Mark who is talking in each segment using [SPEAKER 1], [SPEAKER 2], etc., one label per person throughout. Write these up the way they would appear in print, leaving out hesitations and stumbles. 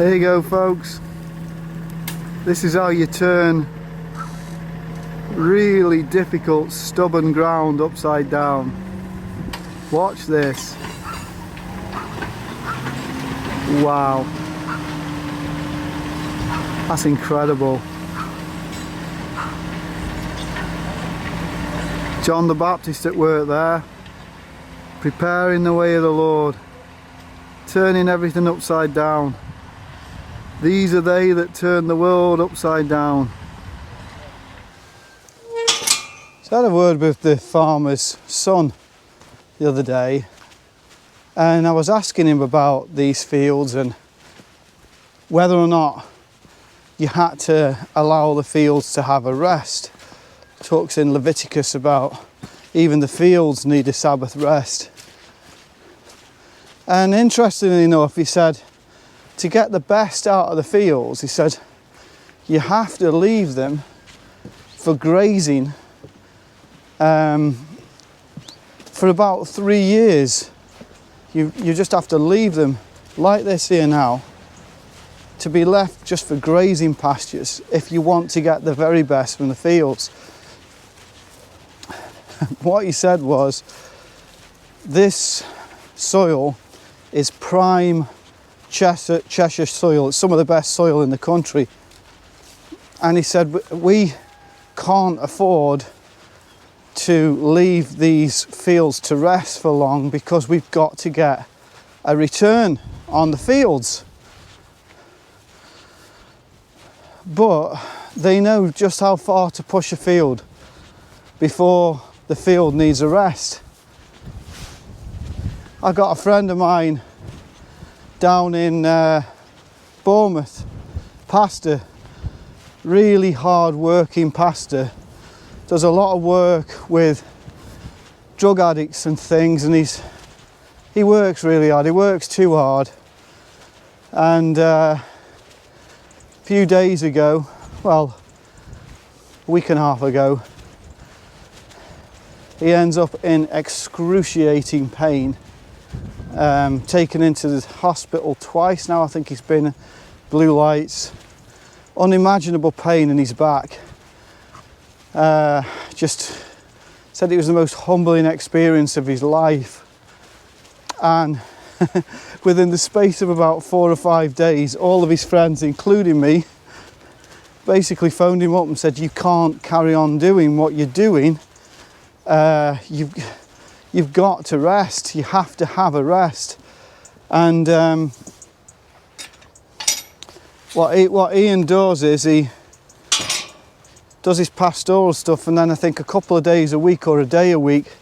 [SPEAKER 1] There you go, folks. This is how you turn really difficult, stubborn ground upside down. Watch this. Wow. That's incredible. John the Baptist at work there, preparing the way of the Lord, turning everything upside down. These are they that turn the world upside down. So I had a word with the farmer's son the other day, and I was asking him about these fields and whether or not you had to allow the fields to have a rest. Talks in Leviticus about even the fields need a Sabbath rest. And interestingly enough, he said to get the best out of the fields, he said you have to leave them for grazing for about 3 years. You just have to leave them like this here now, to be left just for grazing pastures if you want to get the very best from the fields. What he said was, this soil is prime Cheshire soil. It's some of the best soil in the country. And he said, we can't afford to leave these fields to rest for long because we've got to get a return on the fields. But they know just how far to push a field before the field needs a rest. I got a friend of mine down in Bournemouth, pastor, really hard working pastor, does a lot of work with drug addicts and things, and he works really hard, he works too hard. And a few days ago, well, a week and a half ago, he ends up in excruciating pain, taken into the hospital twice now. I think he's been, blue lights, unimaginable pain in his back. Just said it was the most humbling experience of his life. And within the space of about 4 or 5 days, all of his friends, including me, basically phoned him up and said, you can't carry on doing what you're doing. You've got to rest. You have to have a rest. And what Ian does is he does his pastoral stuff, and then I think a couple of days a week or a day a week,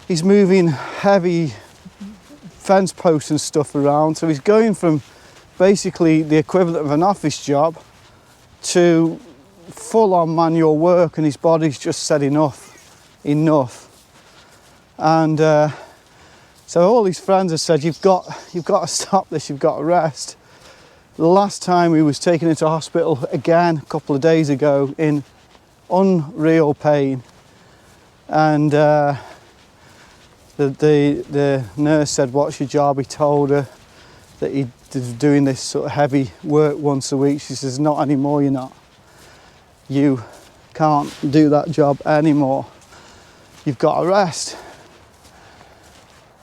[SPEAKER 1] he's moving heavy fence posts and stuff around. So he's going from basically the equivalent of an office job to full-on manual work, and his body's just said enough. And so all his friends have said, you've got to stop this, you've got to rest. The last time he was taken into hospital again a couple of days ago in unreal pain, and the nurse said, what's your job? He told her that he was doing this sort of heavy work once a week. She says, not anymore, you're not. You can't do that job anymore. You've got to rest.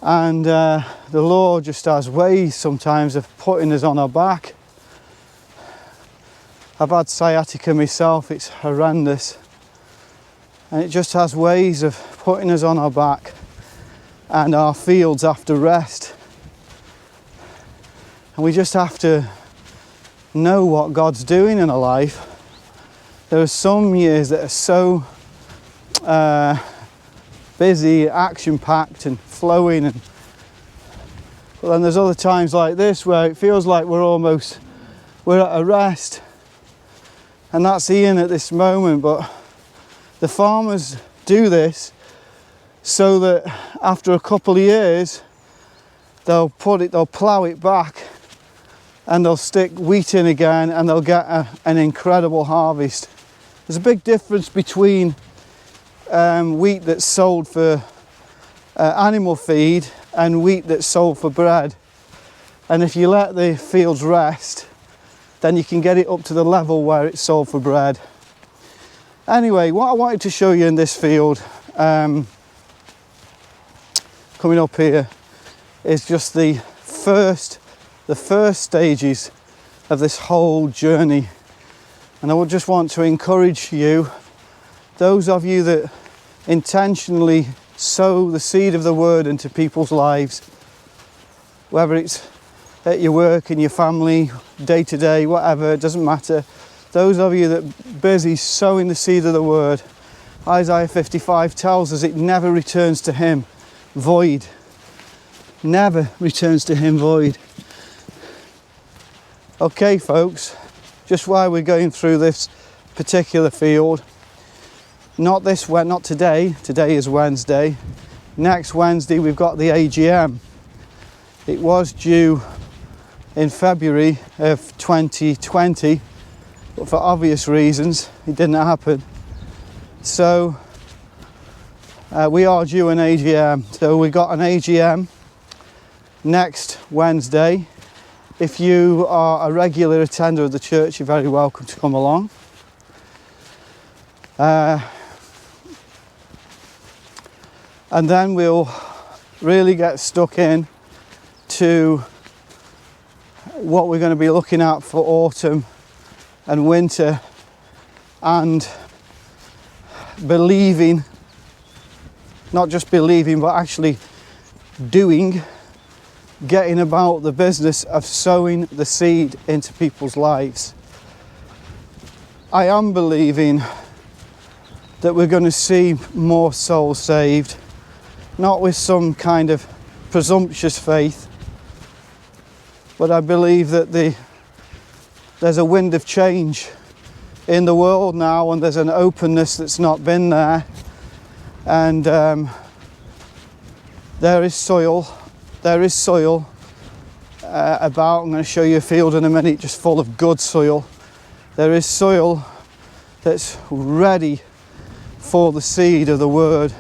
[SPEAKER 1] And the Lord just has ways sometimes of putting us on our back. I've had sciatica myself, it's horrendous. And it just has ways of putting us on our back, and our fields have to rest. And we just have to know what God's doing in our life. There are some years that are so busy, action-packed and flowing, but then there's other times like this where it feels like we're at a rest, and that's Ian at this moment. But the farmers do this so that after a couple of years they'll plough it back and they'll stick wheat in again, and they'll get an incredible harvest. There's a big difference between wheat that's sold for animal feed and wheat that's sold for bread. And if you let the fields rest, then you can get it up to the level where it's sold for bread. Anyway, what I wanted to show you in this field, coming up here, is just the first stages of this whole journey. And I would just want to encourage you, those of you that intentionally sow the seed of the word into people's lives, whether it's at your work, in your family, day to day, whatever, it doesn't matter. Those of you that are busy sowing the seed of the word, Isaiah 55 tells us it never returns to him void. Never returns to him void. Okay, folks, just while we're going through this particular field, not today, today is Wednesday. Next Wednesday we've got the AGM. It was due in February of 2020, but for obvious reasons it didn't happen. So we are due an AGM. So we got an AGM next Wednesday. If you are a regular attender of the church, you're very welcome to come along. And then we'll really get stuck in to what we're going to be looking at for autumn and winter, and believing, not just believing, but actually doing, getting about the business of sowing the seed into people's lives. I am believing that we're going to see more souls saved, not with some kind of presumptuous faith, but I believe that there's a wind of change in the world now, and there's an openness that's not been there, and there is soil about. I'm going to show you a field in a minute just full of good soil. There is soil that's ready for the seed of the word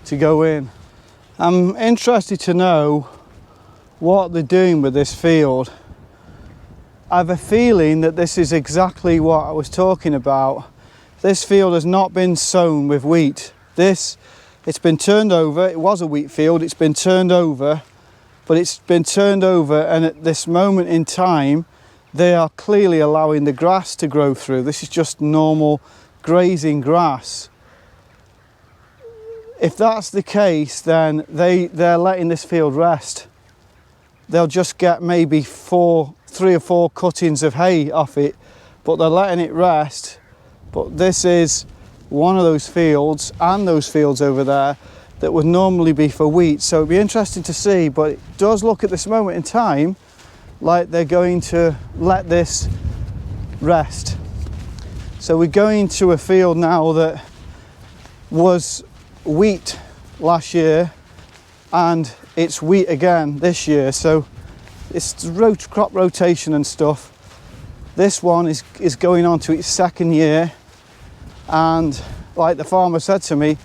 [SPEAKER 1] to go in. I'm interested to know what they're doing with this field. I have a feeling that this is exactly what I was talking about. This field has not been sown with wheat. It's been turned over. It was a wheat field. It's been turned over, but it's been turned over, and at this moment in time they are clearly allowing the grass to grow through. This is just normal grazing grass. If that's the case, then they're letting this field rest. They'll just get maybe 3 or 4 cuttings of hay off it, but they're letting it rest. But this is one of those fields, and those fields over there, that would normally be for wheat. So it'd be interesting to see, but it does look at this moment in time like they're going to let this rest. So we're going to a field now that was wheat last year, and it's wheat again this year. So it's crop rotation and stuff. This one is going on to its second year, and like the farmer said to me,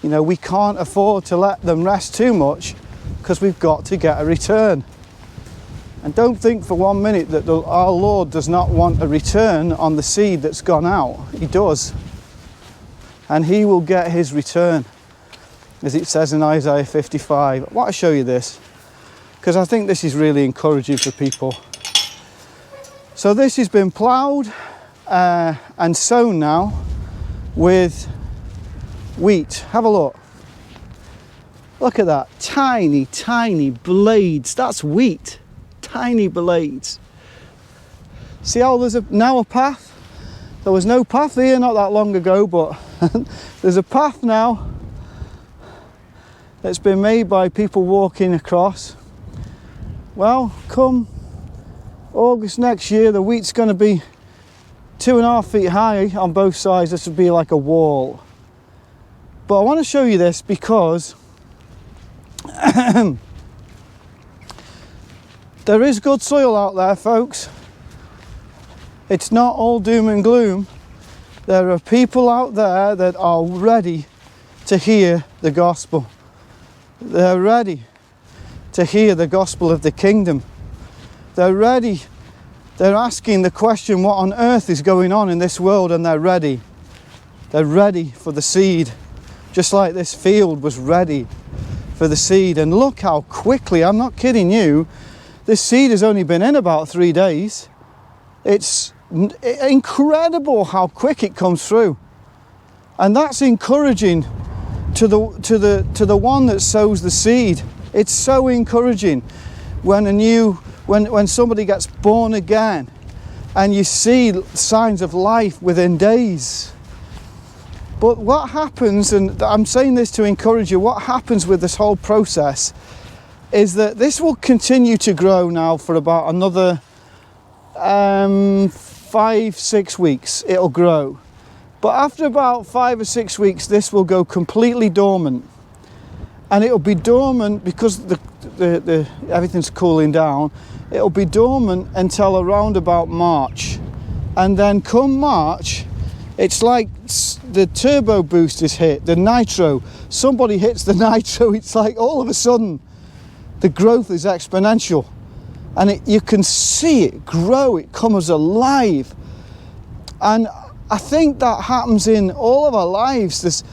[SPEAKER 1] you know, we can't afford to let them rest too much because we've got to get a return. And don't think for 1 minute that our Lord does not want a return on the seed that's gone out. He does, and he will get his return, as it says in Isaiah 55. I want to show you this because I think this is really encouraging for people. So this has been ploughed and sown now with wheat. Have a look. Look at that. Tiny, tiny blades. That's wheat. Tiny blades. See how there's now a path? There was no path here not that long ago, but there's a path now that's been made by people walking across. Well, come August next year, the wheat's going to be 2.5 feet high on both sides. This would be like a wall. But I want to show you this because there is good soil out there, folks. It's not all doom and gloom. There are people out there that are ready to hear the gospel. They're ready to hear the gospel of the kingdom. They're ready. They're asking the question, what on earth is going on in this world? And they're ready. They're ready for the seed. Just like this field was ready for the seed. And look how quickly, I'm not kidding you, this seed has only been in about 3 days. It's incredible how quick it comes through. And that's encouraging to the one that sows the seed. It's so encouraging when somebody gets born again and you see signs of life within days. But what happens, and I'm saying this to encourage you, what happens with this whole process is that this will continue to grow now for about another 5-6 weeks. It'll grow. But after about 5 or 6 weeks, this will go completely dormant. And it'll be dormant because everything's cooling down. It'll be dormant until around about March. And then come March, it's like the turbo boost is hit, the nitro. Somebody hits the nitro, it's like all of a sudden the growth is exponential. And you can see it grow, it comes alive. And I think that happens in all of our lives.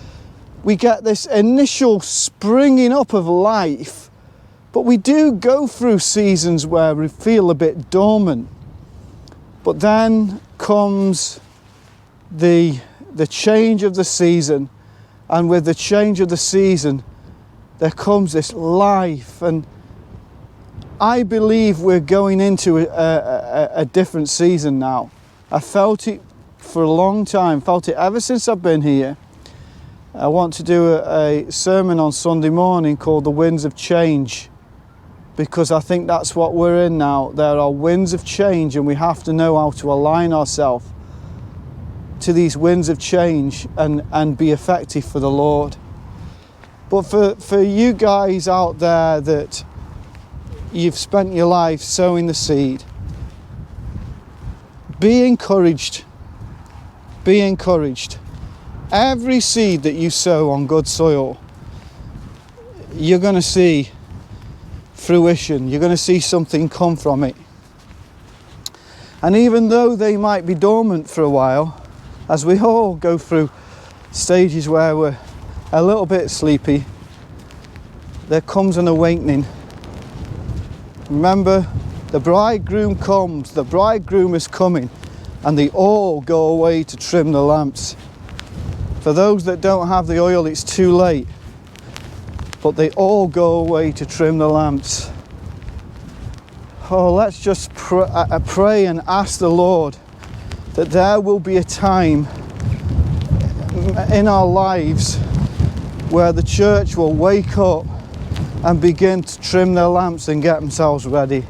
[SPEAKER 1] We get this initial springing up of life, but we do go through seasons where we feel a bit dormant. But then comes the change of the season, and with the change of the season there comes this life. And I believe we're going into a different season now. I felt it for a long time, felt it ever since I've been here. I want to do a sermon on Sunday morning called The Winds of Change, because I think that's what we're in now. There are winds of change, and we have to know how to align ourselves to these winds of change and be effective for the Lord. But for you guys out there that you've spent your life sowing the seed, be encouraged. Be encouraged. Every seed that you sow on good soil, you're going to see fruition. You're going to see something come from it. And even though they might be dormant for a while, as we all go through stages where we're a little bit sleepy, there comes an awakening. Remember, the bridegroom comes, the bridegroom is coming, and they all go away to trim the lamps. For those that don't have the oil, it's too late, but they all go away to trim the lamps. Oh, let's just pray and ask the Lord that there will be a time in our lives where the church will wake up and begin to trim their lamps and get themselves ready.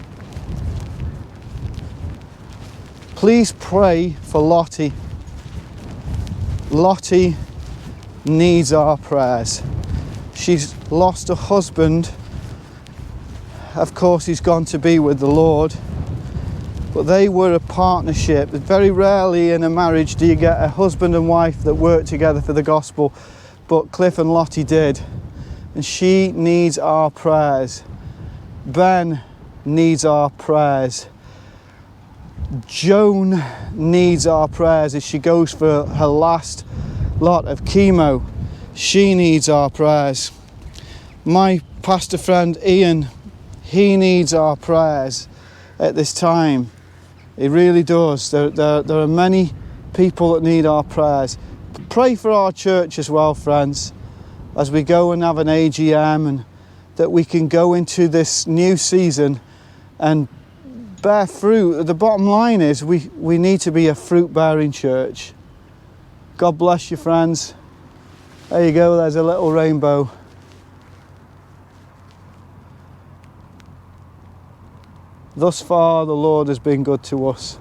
[SPEAKER 1] Please pray for Lottie. Lottie needs our prayers. She's lost a husband. Of course, he's gone to be with the Lord. But they were a partnership. Very rarely in a marriage do you get a husband and wife that work together for the gospel. But Cliff and Lottie did. And she needs our prayers. Ben needs our prayers. Joan needs our prayers as she goes for her last lot of chemo. She needs our prayers. My pastor friend Ian, he needs our prayers at this time. He really does. There are many people that need our prayers. Pray for our church as well, friends, as we go and have an AGM, and that we can go into this new season and bear fruit. The bottom line is we need to be a fruit-bearing church. God bless you, friends. There you go, there's a little rainbow. Thus far, the Lord has been good to us.